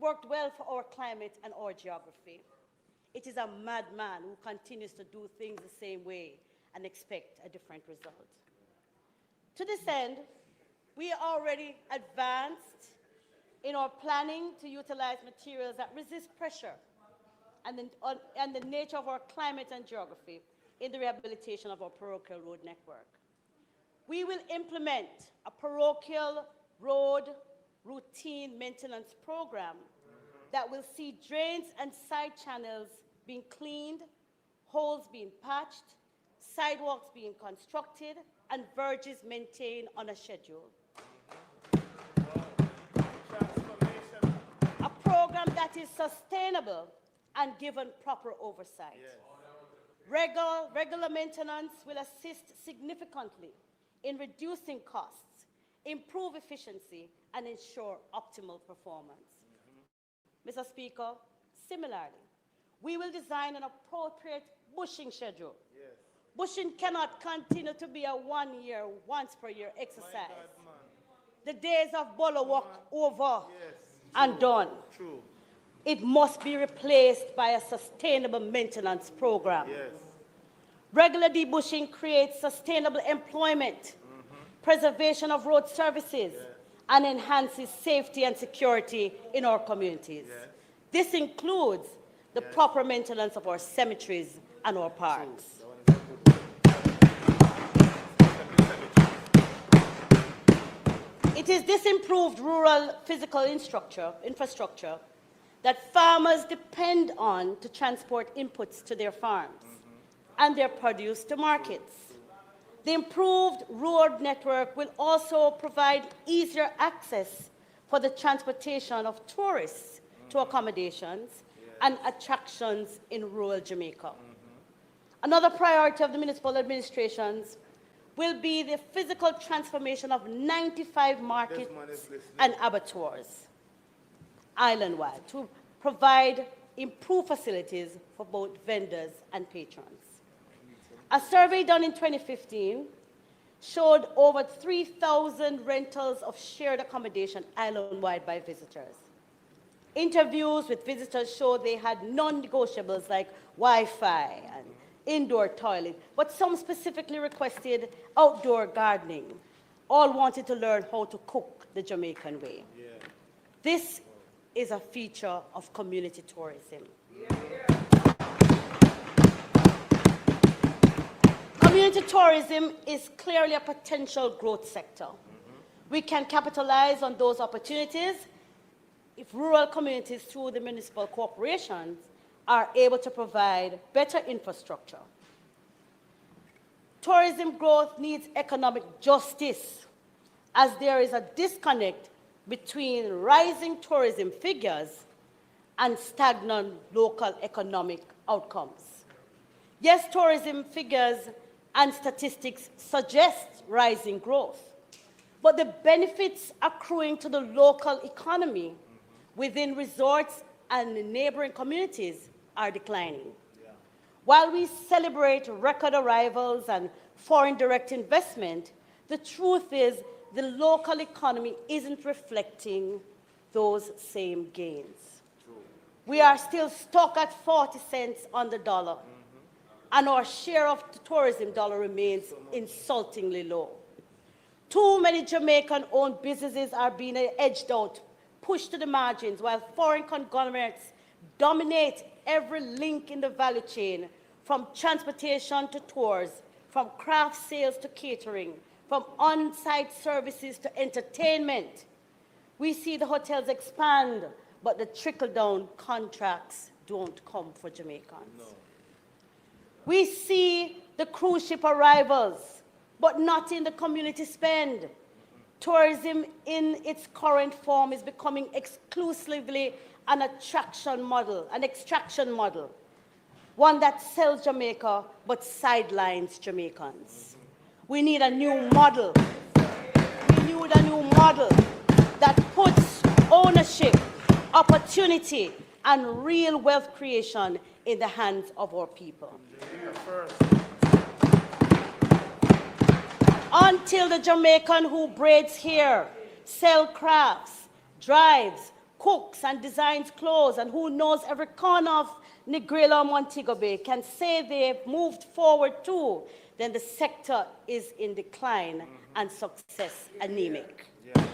worked well for our climate and our geography. It is a madman who continues to do things the same way and expect a different result. To this end, we are already advanced in our planning to utilize materials that resist pressure and the nature of our climate and geography in the rehabilitation of our parochial road network. We will implement a parochial road routine maintenance program that will see drains and side channels being cleaned, holes being patched, sidewalks being constructed, and verges maintained on a schedule. A program that is sustainable and given proper oversight. Yes. Regular maintenance will assist significantly in reducing costs, improve efficiency, and ensure optimal performance. Mr. Speaker, similarly, we will design an appropriate bushing schedule. Yes. Bushing cannot continue to be a one-year, once-per-year exercise. The days of bolo work over and done. True. It must be replaced by a sustainable maintenance program. Yes. Regular debushing creates sustainable employment, preservation of road services, and enhances safety and security in our communities. Yes. This includes the proper maintenance of our cemeteries and our parks. It is this improved rural physical infrastructure that farmers depend on to transport inputs to their farms and their produce to markets. The improved road network will also provide easier access for the transportation of tourists to accommodations and attractions in rural Jamaica. Another priority of the municipal administrations will be the physical transformation of 95 markets and abattoirs island-wide to provide improved facilities for both vendors and patrons. A survey done in 2015 showed over 3,000 rentals of shared accommodation island-wide by visitors. Interviews with visitors showed they had non-negotiables like Wi-Fi and indoor toilet, but some specifically requested outdoor gardening. All wanted to learn how to cook the Jamaican way. Yeah. This is a feature of community tourism. Yeah. Community tourism is clearly a potential growth sector. We can capitalize on those opportunities if rural communities through the municipal corporations are able to provide better infrastructure. Tourism growth needs economic justice, as there is a disconnect between rising tourism figures and stagnant local economic outcomes. Yes, tourism figures and statistics suggest rising growth, but the benefits accruing to the local economy within resorts and neighboring communities are declining. Yeah. While we celebrate record arrivals and foreign direct investment, the truth is the local economy isn't reflecting those same gains. True. We are still stuck at 40 cents on the dollar, and our share of the tourism dollar remains insultingly low. Too many Jamaican-owned businesses are being edged out, pushed to the margins, while foreign conglomerates dominate every link in the value chain, from transportation to tours, from craft sales to catering, from on-site services to entertainment. We see the hotels expand, but the trickle-down contracts don't come for Jamaicans. No. We see the cruise ship arrivals, but not in the community spend. Tourism in its current form is becoming exclusively an extraction model, one that sells Jamaica but sidelines Jamaicans. We need a new model. We need a new model that puts ownership, opportunity, and real wealth creation in the hands of our people. Until the Jamaican who braids hair, sells crafts, drives, cooks and designs clothes and who knows every corner of Negril or Montego Bay can say they've moved forward too, then the sector is in decline and success anemic. Yeah.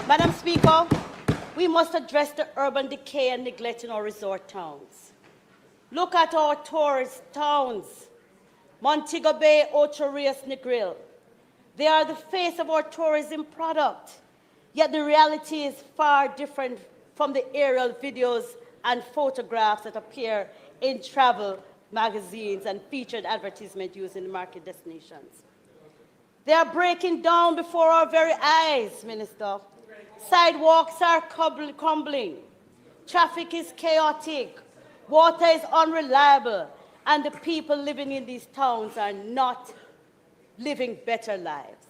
Madam Speaker, we must address the urban decay and neglect in our resort towns. Look at our tourist towns, Montego Bay, Ocho Rios, Negril. They are the face of our tourism product, yet the reality is far different from the aerial videos and photographs that appear in travel magazines and featured advertisement used in market destinations. They are breaking down before our very eyes, Minister. Sidewalks are crumbling. Traffic is chaotic. Water is unreliable. And the people living in these towns are not living better lives.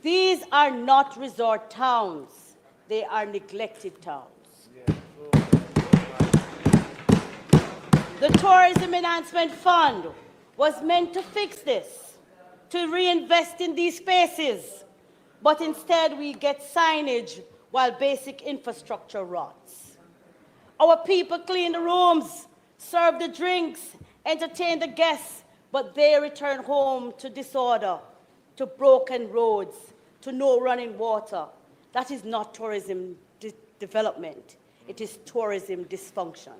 These are not resort towns. They are neglected towns. The Tourism Enhancement Fund was meant to fix this, to reinvest in these spaces, but instead we get signage while basic infrastructure rots. Our people clean the rooms, serve the drinks, entertain the guests, but they return home to disorder, to broken roads, to no running water. That is not tourism development. It is tourism dysfunction.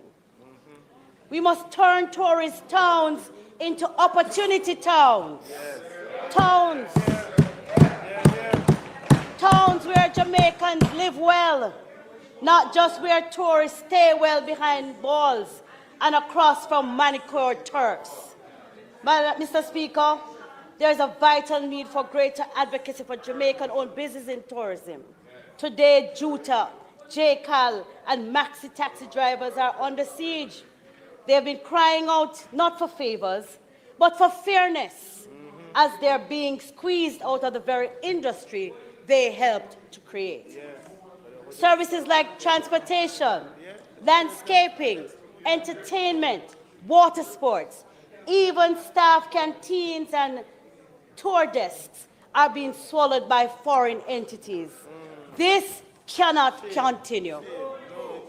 We must turn tourist towns into opportunity towns. Yes. Towns. Towns where Jamaicans live well, not just where tourists stay well behind walls and across from manicured turfs. But, Mr. Speaker, there is a vital need for greater advocacy for Jamaican-owned business in tourism. Today, Juta, JCAL, and maxi taxi drivers are under siege. They have been crying out not for favors, but for fairness, as they're being squeezed out of the very industry they helped to create. Yeah. Services like transportation, landscaping, entertainment, water sports, even staff canteens and tour desks are being swallowed by foreign entities. This cannot continue.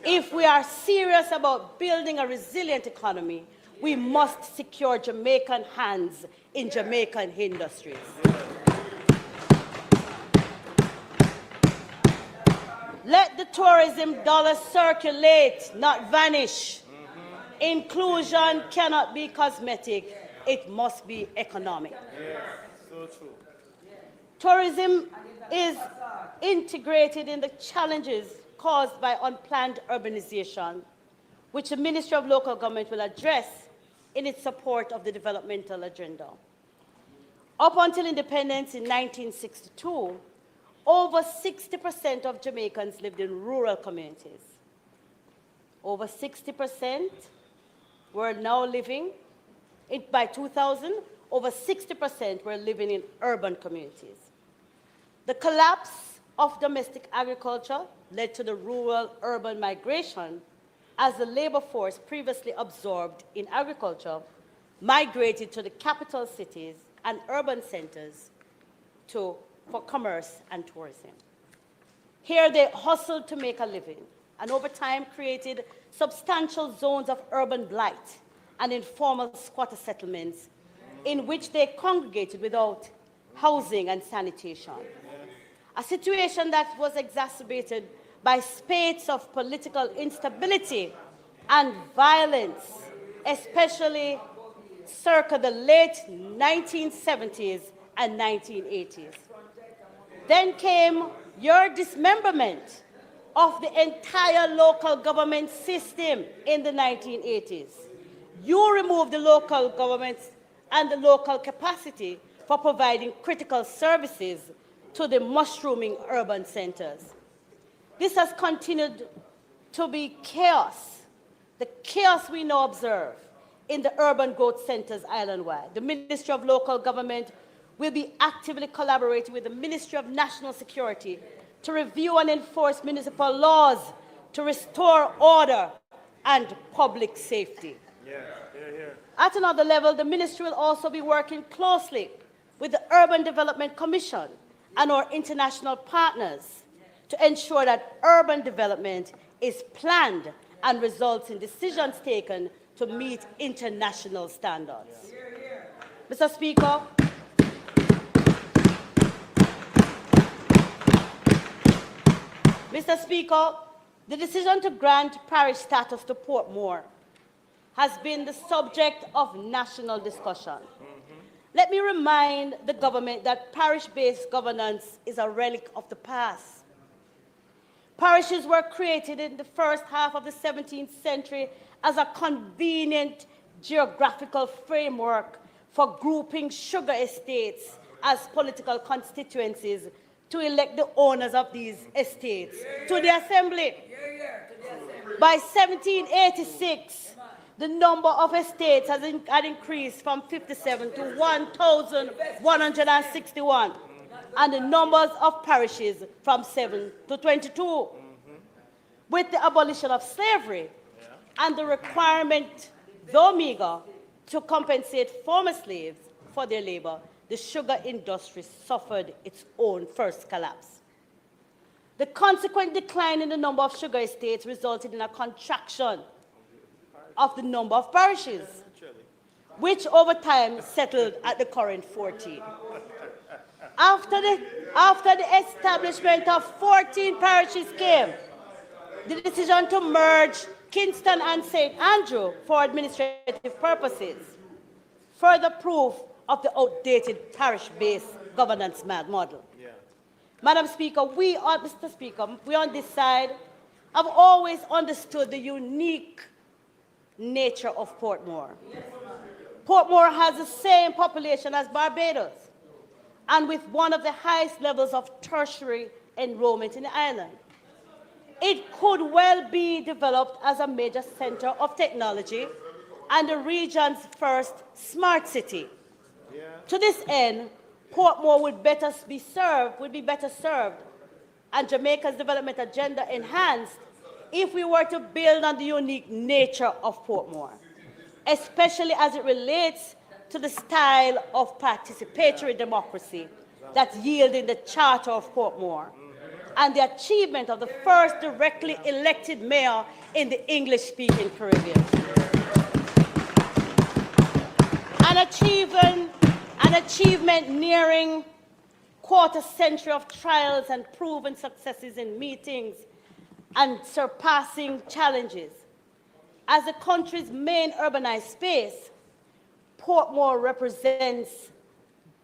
If we are serious about building a resilient economy, we must secure Jamaican hands in Jamaican industries. Let the tourism dollar circulate, not vanish. Inclusion cannot be cosmetic. It must be economic. Yes, so true. Tourism is integrated in the challenges caused by unplanned urbanization, which the Ministry of Local Government will address in its support of the developmental agenda. Up until independence in 1962, over 60% of Jamaicans lived in rural communities. Over 60% were now living, by 2000, over 60% were living in urban communities. The collapse of domestic agriculture led to the rural-urban migration as the labor force previously absorbed in agriculture migrated to the capital cities and urban centers for commerce and tourism. Here they hustled to make a living and over time created substantial zones of urban blight and informal squatter settlements in which they congregated without housing and sanitation. A situation that was exacerbated by spates of political instability and violence, especially circa the late 1970s and 1980s. Then came your dismemberment of the entire local government system in the 1980s. You removed the local governments and the local capacity for providing critical services to the mushrooming urban centers. This has continued to be chaos, the chaos we now observe in the urban growth centers island-wide. The Ministry of Local Government will be actively collaborating with the Ministry of National Security to review and enforce municipal laws to restore order and public safety. Yeah, hear, hear. At another level, the ministry will also be working closely with the Urban Development Commission and our international partners to ensure that urban development is planned and results in decisions taken to meet international standards. Mr. Speaker, Mr. Speaker, the decision to grant parish status to Portmore has been the subject of national discussion. Let me remind the government that parish-based governance is a relic of the past. Parishes were created in the first half of the 17th century as a convenient geographical framework for grouping sugar estates as political constituencies to elect the owners of these estates to the Assembly. By 1786, the number of estates had increased from 57 to 1,161, and the numbers of parishes from 7 to 22. With the abolition of slavery and the requirement, though meager, to compensate former slaves for their labor, the sugar industry suffered its own first collapse. The consequent decline in the number of sugar estates resulted in a contraction of the number of parishes, which over time settled at the current 14. After the establishment of 14 parishes came, the decision to merge Kingston and St. Andrew for administrative purposes, further proof of the outdated parish-based governance model. Madam Speaker, Mr. Speaker, we on this side have always understood the unique nature of Portmore. Portmore has the same population as Barbados, and with one of the highest levels of tertiary enrollment in the island. It could well be developed as a major center of technology and the region's first smart city. To this end, Portmore would be better served, and Jamaica's development agenda enhanced if we were to build on the unique nature of Portmore, especially as it relates to the style of participatory democracy that yielded the Charter of Portmore and the achievement of the first directly elected mayor in the English-speaking Caribbean. An achievement nearing quarter century of trials and proven successes in meetings and surpassing challenges. As the country's main urbanized space, Portmore represents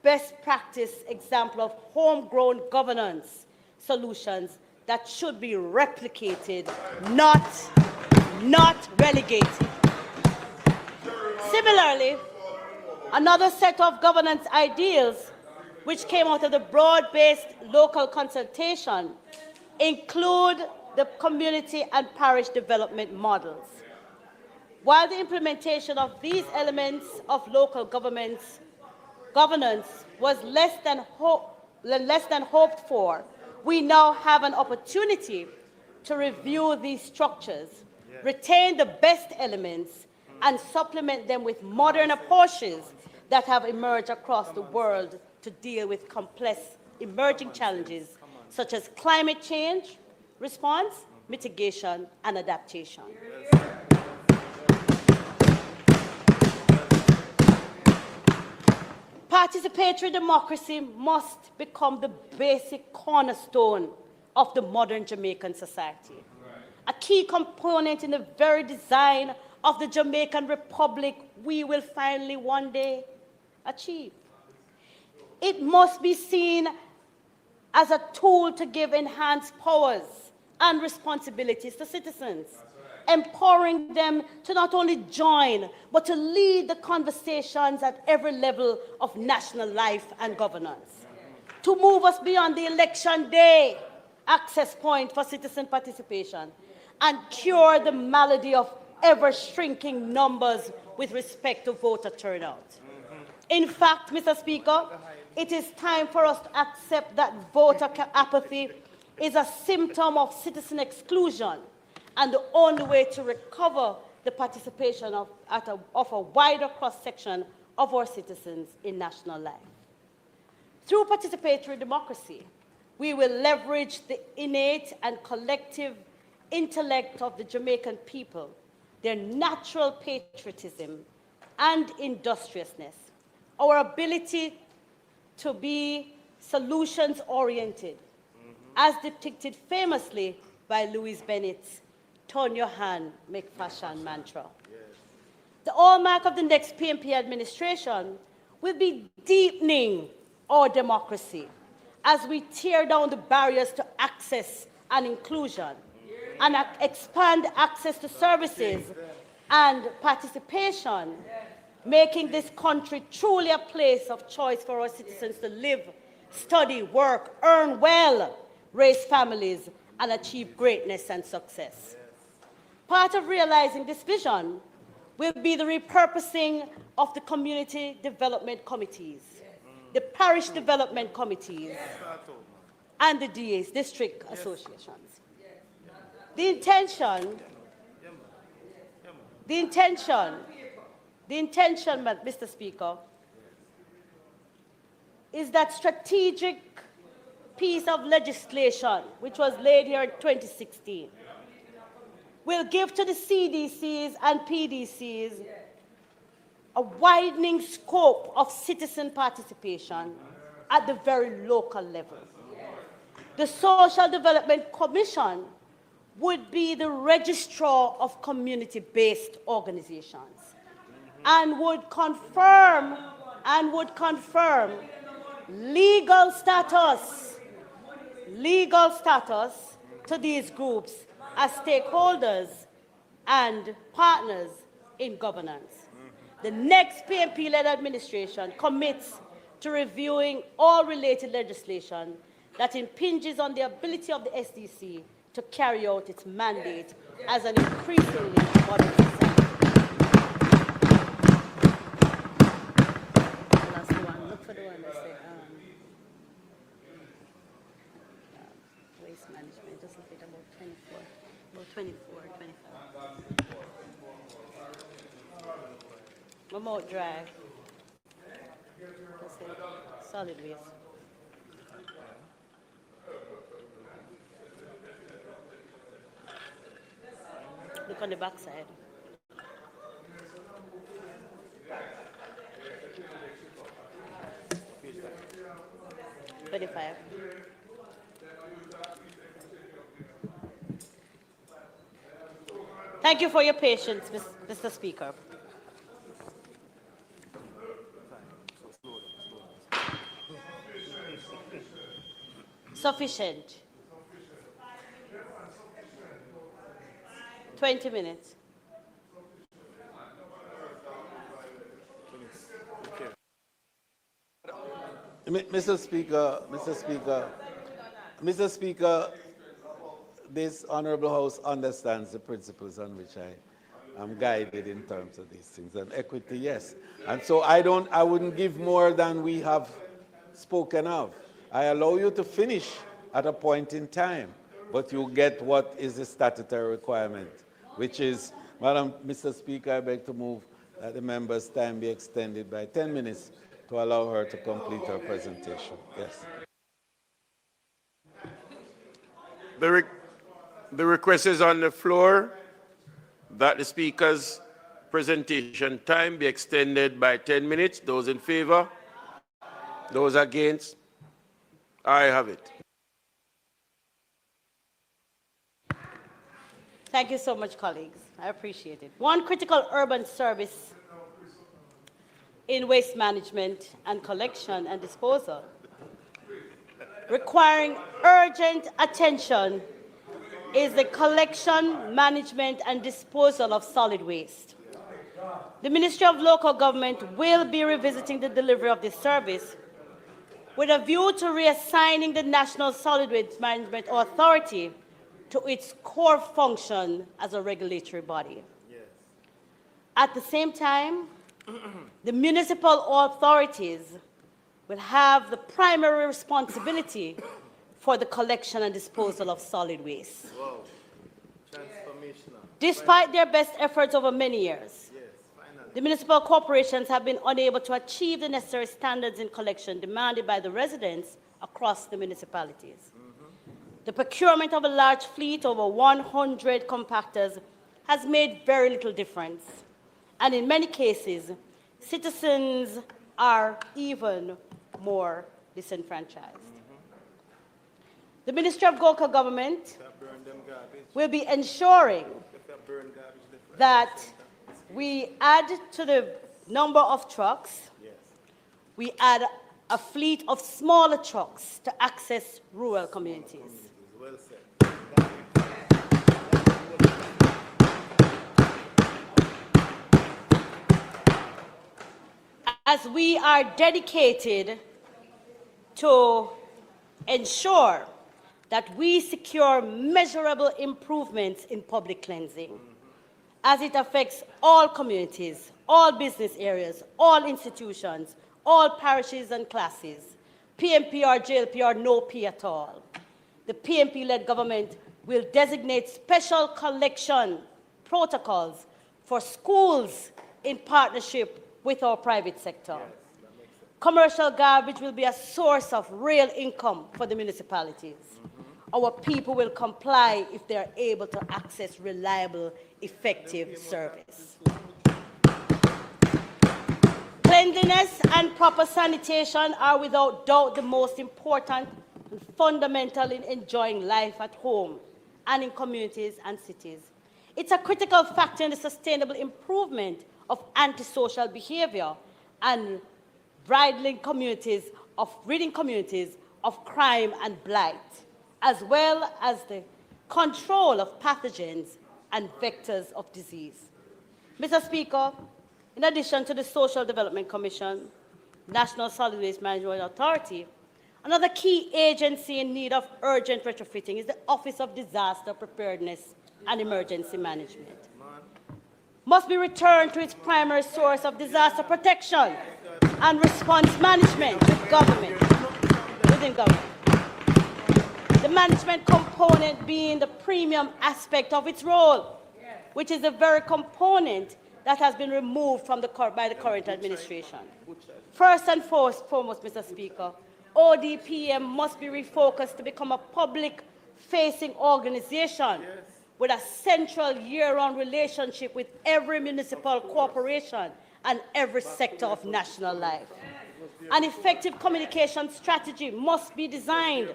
best practice example of homegrown governance solutions that should be replicated, not relegated. Similarly, another set of governance ideals which came out of the broad-based local consultation include the community and parish development models. While the implementation of these elements of local governance was less than hoped for, we now have an opportunity to review these structures, retain the best elements, and supplement them with modern approaches that have emerged across the world to deal with complex emerging challenges such as climate change, response, mitigation, and adaptation. Participatory democracy must become the basic cornerstone of the modern Jamaican society, a key component in the very design of the Jamaican Republic we will finally one day achieve. It must be seen as a tool to give enhanced powers and responsibilities to citizens, empowering them to not only join, but to lead the conversations at every level of national life and governance, to move us beyond the election day access point for citizen participation and cure the malady of ever-shrinking numbers with respect to voter turnout. In fact, Mr. Speaker, it is time for us to accept that voter apathy is a symptom of citizen exclusion, and the only way to recover the participation of a wider cross-section of our citizens in national life. Through participatory democracy, we will leverage the innate and collective intellect of the Jamaican people, their natural patriotism and industriousness, our ability to be solutions-oriented, as depicted famously by Louise Bennett's "Turn your hand, make fashion" mantra. Yes. The hallmark of the next PNP administration will be deepening our democracy as we tear down the barriers to access and inclusion and expand access to services and participation, making this country truly a place of choice for our citizens to live, study, work, earn well, raise families, and achieve greatness and success. Part of realizing this vision will be the repurposing of the community development committees, the parish development committees, and the DAs, district associations. The intention, Mr. Speaker, is that strategic piece of legislation, which was laid here in 2016, will give to the CDCs and PDCs a widening scope of citizen participation at the very local level. The Social Development Commission would be the registrar of community-based organizations and would confirm legal status to these groups as stakeholders and partners in governance. The next PNP-led administration commits to reviewing all related legislation that impinges on the ability of the SDC to carry out its mandate as an increasingly modern society. Last one. Look for the one that said waste management. Just look at about 24. About 24, 25. Remote drive. That's it. Solid waste. Look on the back side. $25. Thank you for your patience, Mr. Speaker. Sufficient. 20 minutes. Mr. Speaker, this Honorable House understands the principles on which I am guided in terms of these things. And equity, yes. And so I wouldn't give more than we have spoken of. I allow you to finish at a point in time, but you get what is the statutory requirement, which is, Mr. Speaker, I beg to move that the member's time be extended by 10 minutes to allow her to complete her presentation. Yes. The request is on the floor that the Speaker's presentation time be extended by 10 minutes. Those in favor? Those against? I have it. Thank you so much, colleagues. I appreciate it. One critical urban service in waste management and collection and disposal requiring urgent attention is the collection, management, and disposal of solid waste. The Ministry of Local Government will be revisiting the delivery of this service with a view to reassigning the National Solid Waste Management Authority to its core function as a regulatory body. Yes. At the same time, the municipal authorities will have the primary responsibility for the collection and disposal of solid waste. Wow. Transformational. Despite their best efforts over many years, the municipal corporations have been unable to achieve the necessary standards in collection demanded by the residents across the municipalities. The procurement of a large fleet, over 100 compactors, has made very little difference. And in many cases, citizens are even more disenfranchised. The Ministry of Local Government will be ensuring that we add to the number of trucks, we add a fleet of smaller trucks to access rural communities. Well said. As we are dedicated to ensure that we secure measurable improvements in public cleansing, as it affects all communities, all business areas, all institutions, all parishes and classes, PMP or JLP or no P at all. The PMP-led government will designate special collection protocols for schools in partnership with our private sector. Commercial garbage will be a source of real income for the municipalities. Our people will comply if they are able to access reliable, effective service. Cleanliness and proper sanitation are without doubt the most important and fundamental in enjoying life at home and in communities and cities. It's a critical factor in the sustainable improvement of antisocial behavior and ridding communities of crime and blight, as well as the control of pathogens and vectors of disease. Mr. Speaker, in addition to the Social Development Commission, National Solid Waste Management Authority, another key agency in need of urgent retrofitting is the Office of Disaster Preparedness and Emergency Management. Must be returned to its primary source of disaster protection and response management within government. The management component being the premium aspect of its role, which is the very component that has been removed from by the current administration. First and foremost, Mr. Speaker, ODPM must be refocused to become a public-facing organization with a central year-round relationship with every municipal corporation and every sector of national life. An effective communication strategy must be designed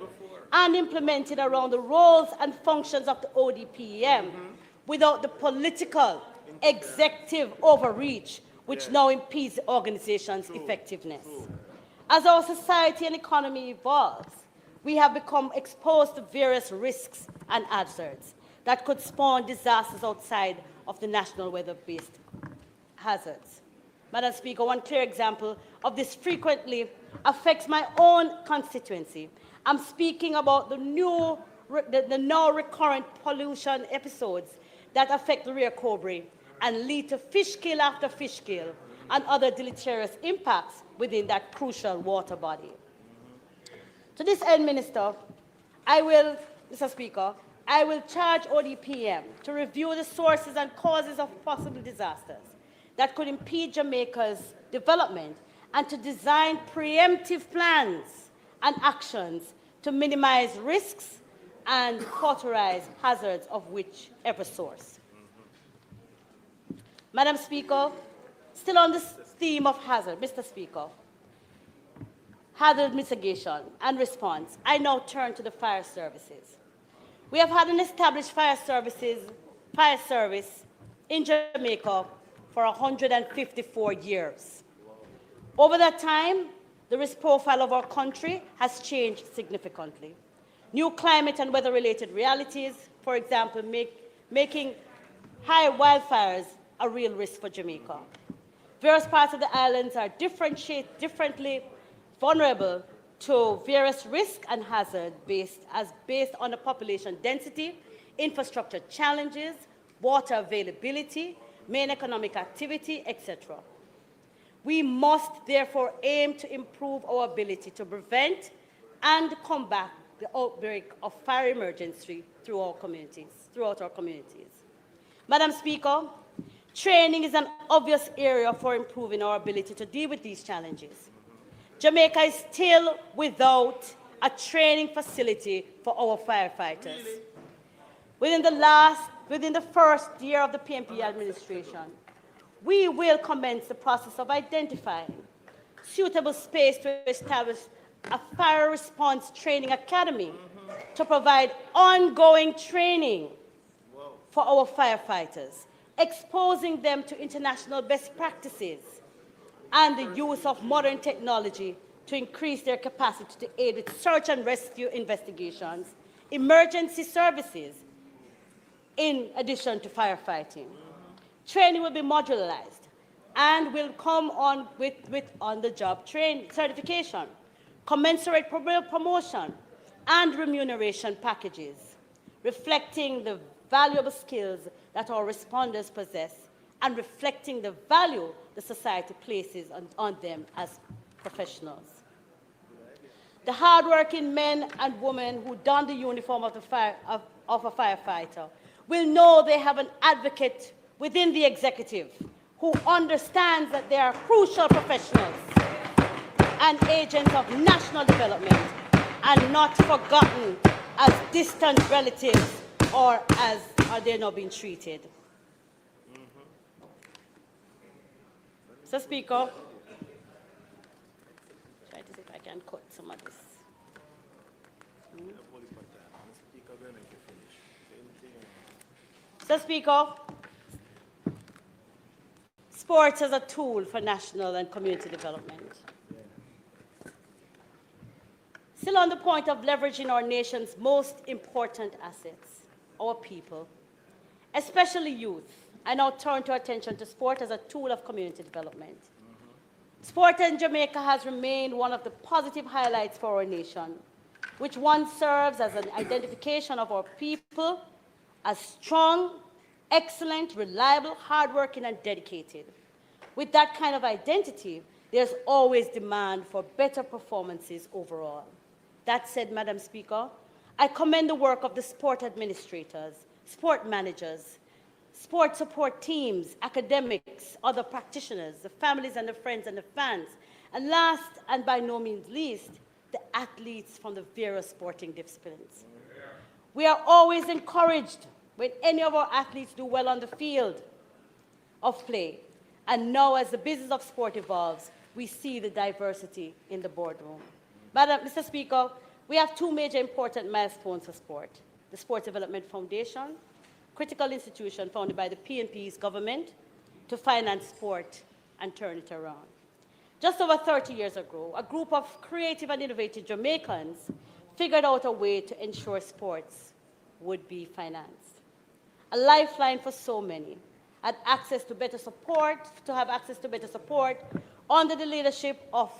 and implemented around the roles and functions of the ODPM without the political, executive overreach which now impedes the organization's effectiveness. As our society and economy evolves, we have become exposed to various risks and hazards that could spawn disasters outside of the national weather-based hazards. Madam Speaker, one clear example of this frequently affects my own constituency. I'm speaking about the now recurrent pollution episodes that affect the Rio Cobre and lead to fish kill after fish kill and other deleterious impacts within that crucial water body. To this end, Mr. Speaker, I will charge ODPM to review the sources and causes of possible disasters that could impede Jamaica's development and to design preemptive plans and actions to minimize risks and cauterize hazards of whichever source. Madam Speaker, still on this theme of hazard, Mr. Speaker, hazard mitigation and response, I now turn to the fire services. We have had an established fire service in Jamaica for 154 years. Over that time, the risk profile of our country has changed significantly. New climate and weather-related realities, for example, making high wildfires a real risk for Jamaica. Various parts of the islands are differently vulnerable to various risks and hazards based on the population density, infrastructure challenges, water availability, main economic activity, etc. We must therefore aim to improve our ability to prevent and combat the outbreak of fire emergency throughout our communities. Madam Speaker, training is an obvious area for improving our ability to deal with these challenges. Jamaica is still without a training facility for our firefighters. Within the first year of the PNP administration, we will commence the process of identifying suitable space to establish a fire response training academy to provide ongoing training for our firefighters, exposing them to international best practices and the use of modern technology to increase their capacity to aid with search and rescue investigations, emergency services, in addition to firefighting. Training will be modularized and will come on with on-the-job certification, commensurate promotion, and remuneration packages, reflecting the valuable skills that our responders possess and reflecting the value the society places on them as professionals. The hardworking men and women who don the uniform of a firefighter will know they have an advocate within the executive who understands that they are crucial professionals and agents of national development and not forgotten as distant relatives or as are they not being treated. Mr. Speaker, try to see if I can cut some of this. Mr. Speaker, sports as a tool for national and community development. Still on the point of leveraging our nation's most important assets, our people, especially youth, I now turn to attention to sport as a tool of community development. Sport in Jamaica has remained one of the positive highlights for our nation, which one serves as an identification of our people as strong, excellent, reliable, hardworking, and dedicated. With that kind of identity, there's always demand for better performances overall. That said, Madam Speaker, I commend the work of the sport administrators, sport managers, sport support teams, academics, other practitioners, the families and the friends and the fans, and last and by no means least, the athletes from the various sporting disciplines. We are always encouraged when any of our athletes do well on the field of play. And now as the business of sport evolves, we see the diversity in the boardroom. Mr. Speaker, we have two major important milestones for sport. The Sports Development Foundation, critical institution founded by the PNP's government to finance sport and turn it around. Just over 30 years ago, a group of creative and innovative Jamaicans figured out a way to ensure sports would be financed. A lifeline for so many, had access to better support, under the leadership of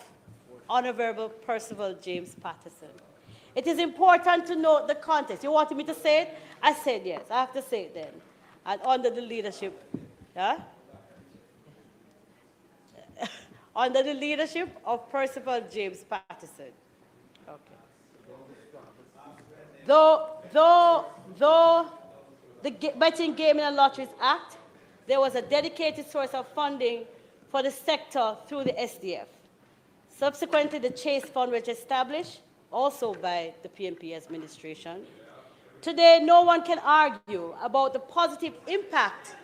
Honorable Percival James Patterson. It is important to note the context. You wanted me to say it? I said yes. I have to say it then. And under the leadership, yeah? Under the leadership of Percival James Patterson. Okay. Though the Betting, Gaming and Lotteries Act, there was a dedicated source of funding for the sector through the SDF. Subsequently, the Chase Fund was established, also by the PNP administration. Today, no one can argue about the positive impact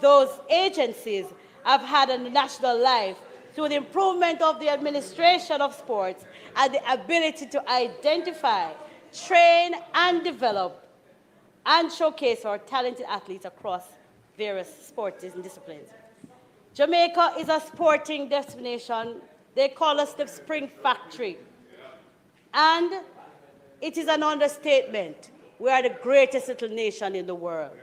those agencies have had on national life through the improvement of the administration of sports and the ability to identify, train, and develop and showcase our talented athletes across various sports and disciplines. Jamaica is a sporting destination. They call us the Spring Factory. And it is an understatement. We are the greatest little nation in the world.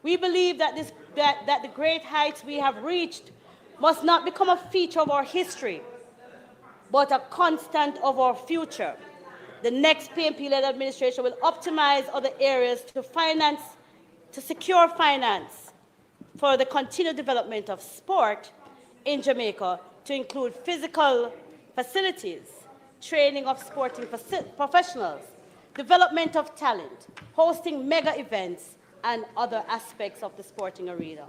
We believe that the great heights we have reached must not become a feature of our history, but a constant of our future. The next PNP-led administration will optimize other areas to secure finance for the continued development of sport in Jamaica, to include physical facilities, training of sporting professionals, development of talent, hosting mega events, and other aspects of the sporting arena.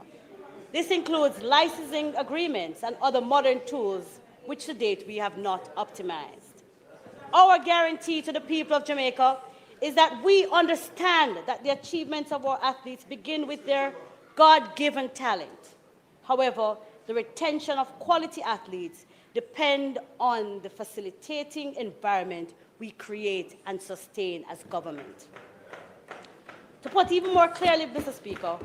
This includes licensing agreements and other modern tools which to date we have not optimized. Our guarantee to the people of Jamaica is that we understand that the achievements of our athletes begin with their God-given talent. However, the retention of quality athletes depend on the facilitating environment we create and sustain as government. To put even more clearly, Mr. Speaker,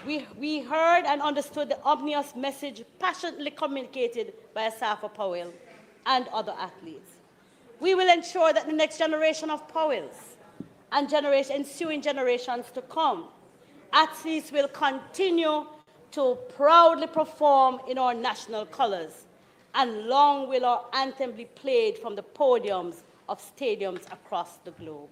we heard and understood the obvious message passionately communicated by Asafa Powell and other athletes. We will ensure that the next generation of Powells and ensuing generations to come, athletes will continue to proudly perform in our national colors, and long will our anthem be played from the podiums of stadiums across the globe.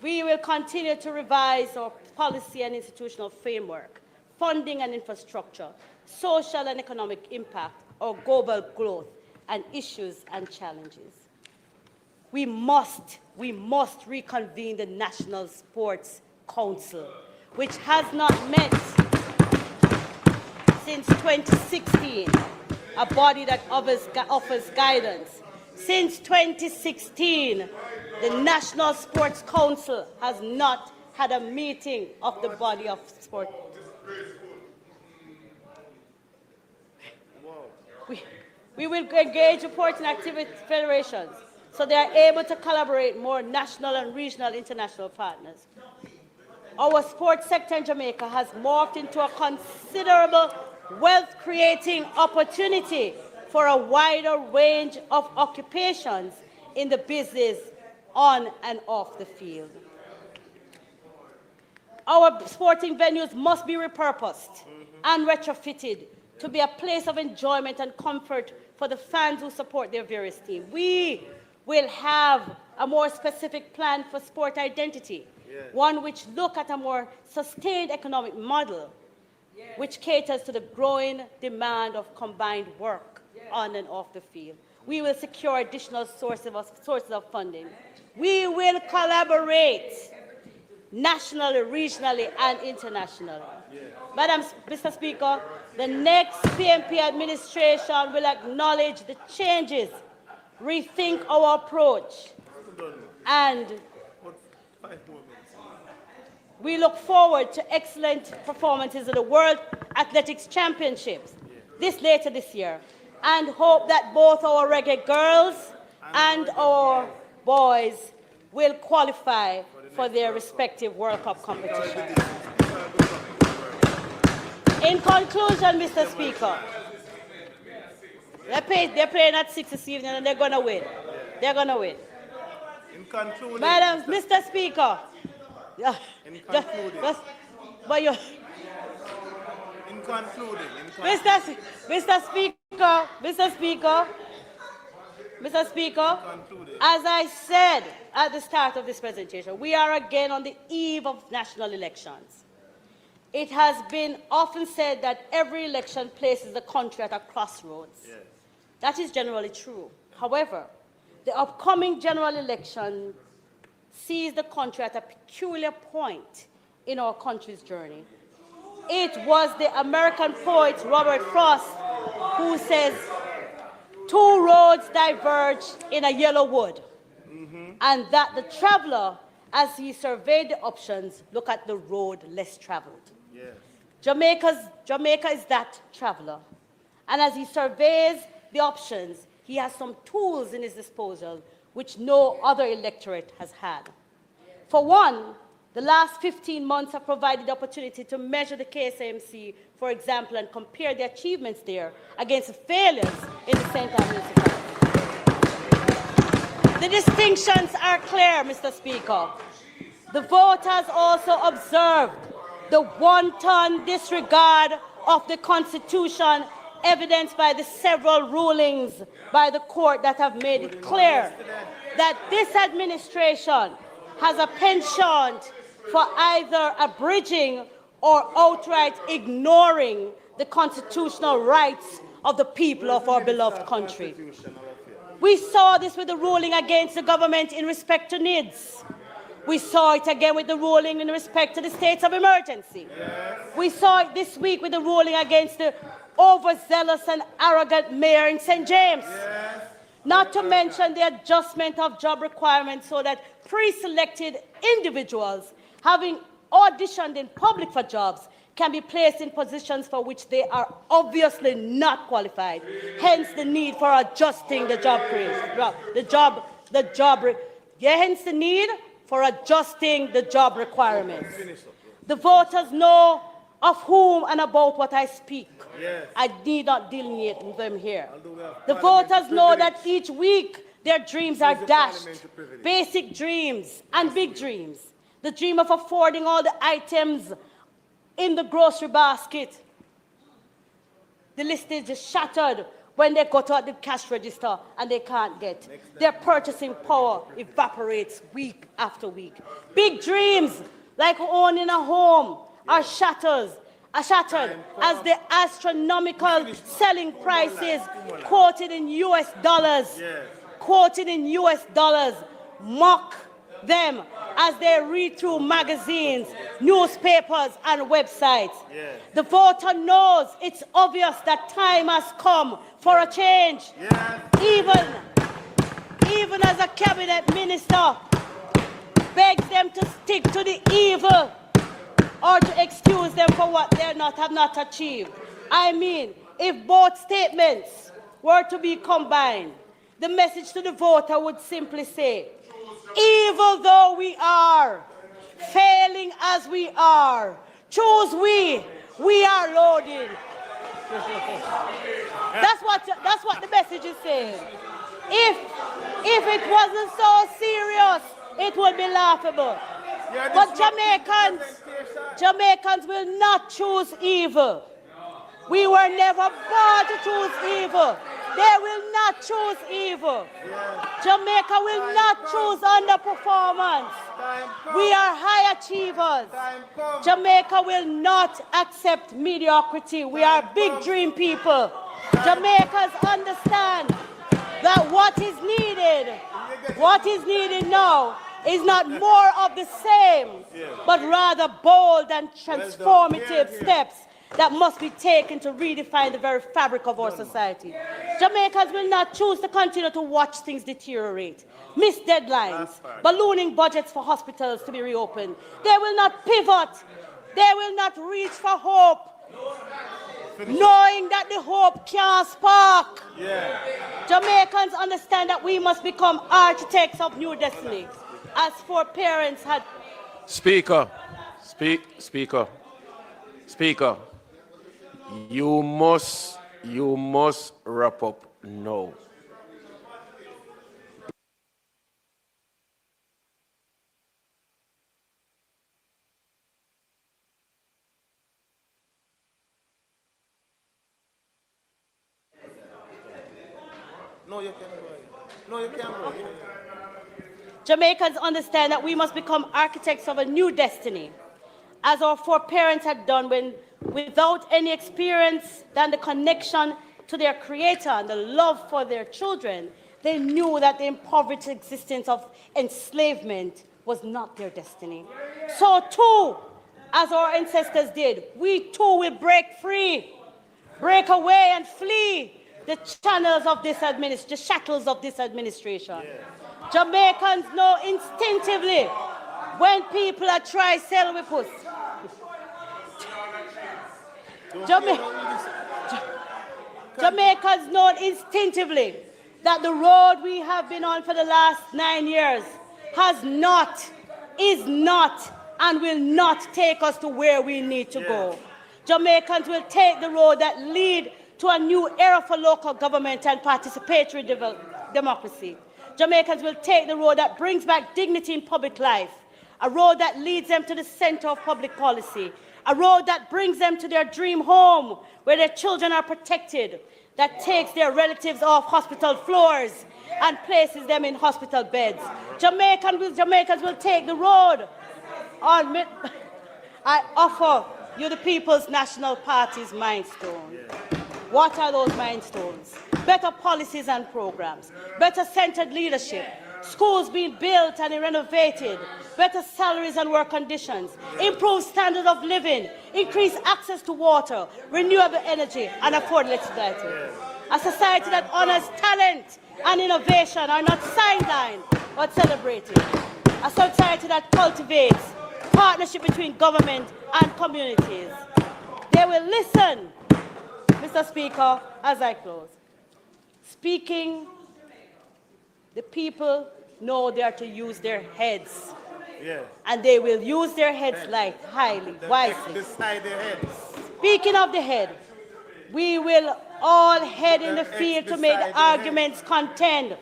We will continue to revise our policy and institutional framework, funding and infrastructure, social and economic impact, our global growth, and issues and challenges. We must reconvene the National Sports Council, which has not met since 2016, a body that offers guidance. Since 2016, the National Sports Council has not had a meeting of the body of sport. We will engage reporting activity federations so they are able to collaborate more national and regional international partners. Our sports sector in Jamaica has morphed into a considerable wealth-creating opportunity for a wider range of occupations in the business on and off the field. Our sporting venues must be repurposed and retrofitted to be a place of enjoyment and comfort for the fans who support their various teams. We will have a more specific plan for sport identity, one which looks at a more sustained economic model, which caters to the growing demand of combined work on and off the field. We will secure additional sources of funding. We will collaborate nationally, regionally, and internationally. Mr. Speaker, the next PMP administration will acknowledge the changes, rethink our approach, and we look forward to excellent performances at the World Athletics Championships later this year, and hope that both our reggae girls and our boys will qualify for their respective World Cup competitions. In conclusion, Mr. Speaker, they're playing at 6 this evening and they're going to win. They're going to win. In concluding, Madam, Mr. Speaker, in concluding, Mr. Speaker, as I said at the start of this presentation, we are again on the eve of national elections. It has been often said that every election places the country at a crossroads. Yes. That is generally true. However, the upcoming general election sees the country at a peculiar point in our country's journey. It was the American poet Robert Frost who says, "Two roads diverge in a yellow wood," and that the traveler, as he surveyed the options, look at the road less traveled. Yes. Jamaica is that traveler, and as he surveys the options, he has some tools in his disposal which no other electorate has had. For one, the last 15 months have provided the opportunity to measure the KSAMC, for example, and compare the achievements there against the failures in the St. Anne municipality. The distinctions are clear, Mr. Speaker. The voters also observed the wanton disregard of the Constitution, evidenced by the several rulings by the court that have made it clear that this administration has a penchant for either abridging or outright ignoring the constitutional rights of the people of our beloved country. We saw this with the ruling against the government in respect to NIDS. We saw it again with the ruling in respect to the states of emergency. Yes. We saw it this week with the ruling against the overzealous and arrogant mayor in St. James. Yes. Not to mention the adjustment of job requirements so that pre-selected individuals having auditioned in public for jobs can be placed in positions for which they are obviously not qualified. Hence the need for adjusting the hence the need for adjusting the job requirements. The voters know of whom and about what I speak. Yes. I need not delineate them here. The voters know that each week their dreams are dashed. Basic dreams and big dreams. The dream of affording all the items in the grocery basket. The list is just shattered when they go to the cash register and they can't get. Their purchasing power evaporates week after week. Big dreams like owning a home are shattered as the astronomical selling prices quoted in US dollars mock them as they read through magazines, newspapers, and websites. The voter knows it's obvious that time has come for a change. Even as a cabinet minister begs them to stick to the evil or to excuse them for what they have not achieved. I mean, if both statements were to be combined, the message to the voter would simply say, evil though we are, failing as we are, choose we are loaded. That's what the message is saying. If it wasn't so serious, it would be laughable. But Jamaicans will not choose evil. We were never born to choose evil. They will not choose evil. Jamaica will not choose underperformance. We are high achievers. Jamaica will not accept mediocrity. We are big dream people. Jamaicans understand that what is needed now is not more of the same, but rather bold and transformative steps that must be taken to redefine the very fabric of our society. Jamaicans will not choose to continue to watch things deteriorate, miss deadlines, ballooning budgets for hospitals to be reopened. They will not pivot. They will not reach for hope, knowing that the hope can't spark. Jamaicans understand that we must become architects of new destiny, as foreparents had. Speaker. You must wrap up now. No, you can't go. Jamaicans understand that we must become architects of a new destiny, as our foreparents had done when, without any experience than the connection to their creator and the love for their children, they knew that the impoverished existence of enslavement was not their destiny. So too, as our ancestors did, we too will break free, break away and flee the channels of this the shackles of this administration. Jamaicans know instinctively when people are trying to sell with us. Jamaicans know instinctively that the road we have been on for the last 9 years is not, and will not take us to where we need to go. Jamaicans will take the road that leads to a new era for local government and participatory democracy. Jamaicans will take the road that brings back dignity in public life, a road that leads them to the center of public policy, a road that brings them to their dream home where their children are protected, that takes their relatives off hospital floors and places them in hospital beds. Jamaicans will take the road on. I offer you the People's National Party's milestone. What are those milestones? Better policies and programs, better centered leadership, schools being built and renovated, better salaries and work conditions, improved standard of living, increased access to water, renewable energy, and affordable electricity. A society that honors talent and innovation are not sidelined but celebrated. A society that cultivates partnership between government and communities. They will listen, Mr. Speaker, as I close. Speaking, the people know they are to use their heads. Yeah. And they will use their heads like highly, wisely. Decide their heads. Speaking of the head, we will all head in the field to make the arguments contend.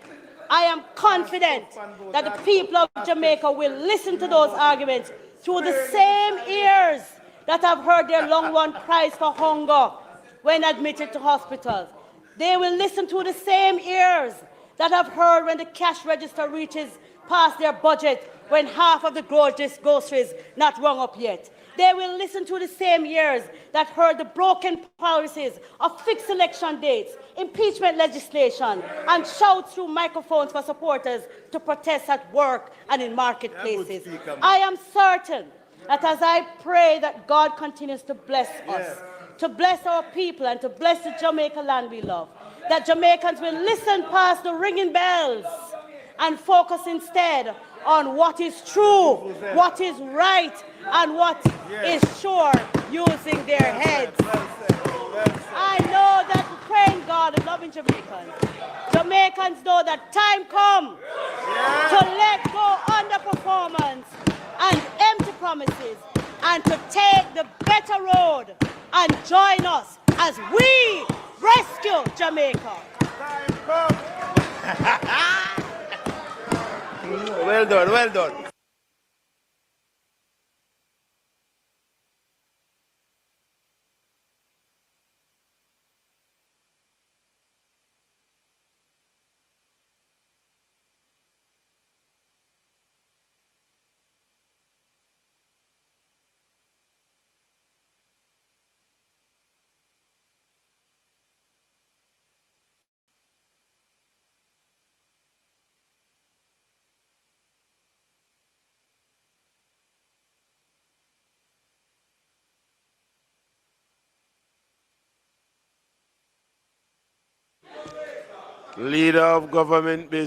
I am confident that the people of Jamaica will listen to those arguments through the same ears that have heard their long-run cries for hunger when admitted to hospitals. They will listen to the same ears that have heard when the cash register reaches past their budget when half of the groceries not rung up yet. They will listen to the same ears that heard the broken policies of fixed election dates, impeachment legislation, and shout through microphones for supporters to protest at work and in marketplaces. I am certain that as I pray that God continues to bless us, to bless our people, and to bless the Jamaica land we love, that Jamaicans will listen past the ringing bells and focus instead on what is true, what is right, and what is sure, using their heads. I know that praying God and loving Jamaicans, Jamaicans know that time comes to let go underperformance and empty promises and to take the better road and join us as we rescue Jamaica. Well done, well done. Leader of Government Business.